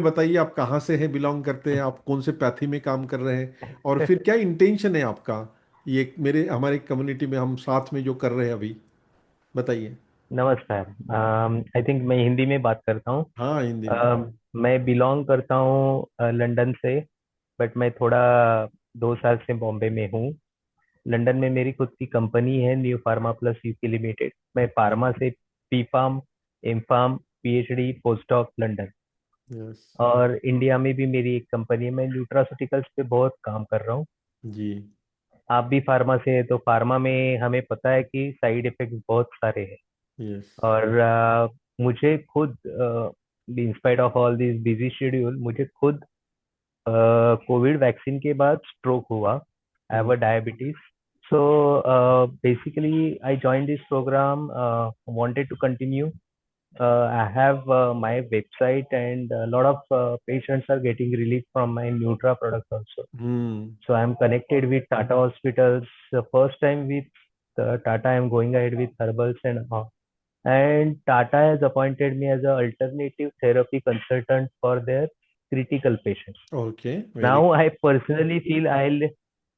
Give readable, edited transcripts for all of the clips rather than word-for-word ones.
बताइए, आप कहाँ से हैं, बिलोंग करते हैं, आप कौन से पैथी में काम कर रहे हैं, और फिर क्या इंटेंशन है आपका, ये मेरे हमारे कम्युनिटी में हम साथ में जो कर रहे हैं अभी, बताइए। नमस्कार। आई थिंक मैं हिंदी में बात करता हूँ। हाँ, हिंदी में। मैं बिलोंग करता हूँ लंदन से। बट मैं थोड़ा 2 साल से बॉम्बे में हूँ। लंदन में मेरी खुद की कंपनी है, new pharma plus UK limited. मैं फार्मा से P pharm, M pharm, PhD, post doc London. Yes. और इंडिया में भी मेरी एक कंपनी है। मैं न्यूट्रास्यूटिकल्स पे बहुत काम कर रहा हूँ। जी। आप भी फार्मा से है, तो फार्मा में हमें पता है कि साइड इफेक्ट्स बहुत सारे हैं। यस। और मुझे खुद, in spite of all this busy schedule, मुझे खुद कोविड वैक्सीन के बाद स्ट्रोक हुआ। I have a diabetes. So basically I join this programme, wanted to continue. I have my website, and a lot of patients are getting relief from my Nutra products also. Hmm. So I'm connected with Tata Hospitals. The first time with Tata, I'm going ahead with herbals and all. And Tata has appointed me as an alternative therapy consultant for their critical patients. Okay, very Now good. I personally feel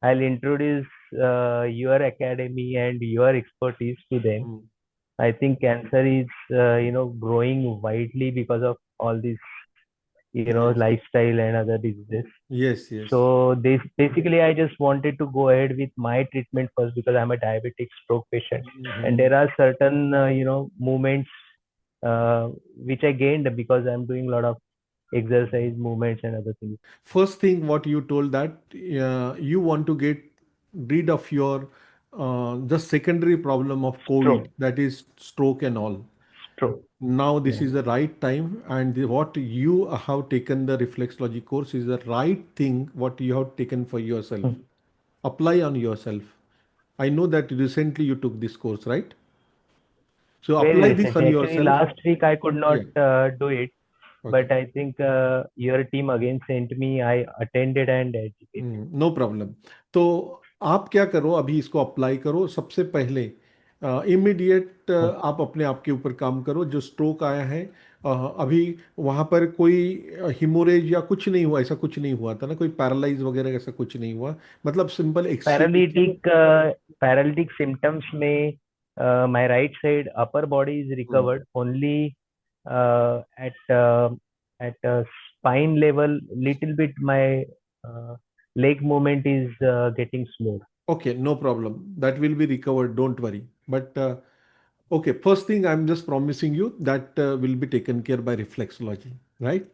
I'll introduce your academy and your expertise to them. I think cancer is growing widely because of all these yes, lifestyle and other diseases. Yes, yes. So this basically I just wanted to go ahead with my treatment first because I'm a diabetic stroke patient, and there are certain movements which I gained because I'm doing a lot of exercise movements and other things. First thing, what you told that you want to get rid of your the secondary problem of COVID, Stroke, that is stroke and all. stroke. Now this Yeah. is the right time, and what you have taken the reflexology course is the right thing. What you have taken for yourself, Hmm. apply on yourself. I know that recently you took this course, right? So Very apply this on recently. Actually, yourself. last week I could not Yeah. do it, Okay. but I think your team again sent me. I attended and educated. No problem. तो आप क्या करो, अभी इसको apply करो सबसे पहले। Immediate Hmm. आप अपने आप के ऊपर काम करो, जो स्ट्रोक आया है। अभी वहाँ पर कोई हिमोरेज या कुछ नहीं हुआ, ऐसा कुछ नहीं हुआ था ना, कोई पैरालाइज वगैरह ऐसा कुछ नहीं हुआ, मतलब simple extremity. Paralytic, paralytic symptoms may, my right side upper body is recovered only at at spine level. Little bit my uh, leg movement is getting slow. Okay, no problem, that will be recovered, don't worry. But okay, first thing I'm just promising you that will be taken care by reflexology, right?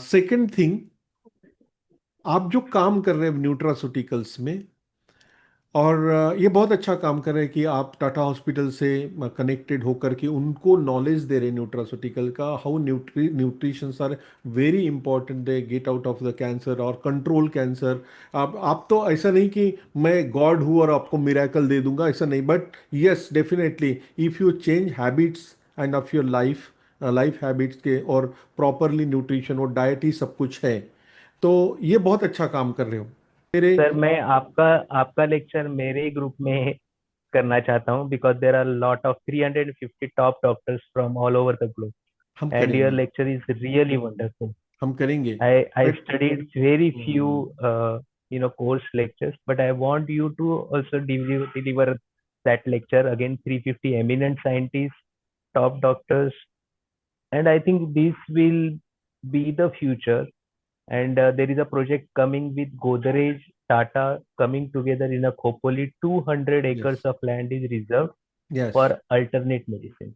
Second thing, आप जो काम कर रहे हैं nutraceuticals में, और ये बहुत अच्छा काम कर रहे हैं कि आप टाटा हॉस्पिटल से कनेक्टेड होकर के उनको नॉलेज दे रहे हैं न्यूट्रास्यूटिकल का, how nutritions are very important, they get out of the cancer और कंट्रोल कैंसर। आप तो ऐसा नहीं कि मैं गॉड हूँ और आपको मिराकल दे दूंगा, ऐसा नहीं, but yes definitely if you change habits end of your life, life habits के, और प्रॉपरली न्यूट्रिशन और डाइट ही सब कुछ है, तो ये बहुत अच्छा काम कर रहे हो मेरे। सर, मैं आपका आपका लेक्चर मेरे ग्रुप में करना चाहता हूँ because there are lot of 350 top doctors from all over the globe, हम एंड योर करेंगे, लेक्चर इज रियली वंडरफुल. हम करेंगे। I but studied very few hmm, course lectures, but I want you to also deliver that lecture again. 350 eminent scientists, top doctors, and I think this will be the future. And there is a project coming with Godrej, Tata coming together in a Khopoli. 200 acres yes, of land is reserved yes, for alternate medicine.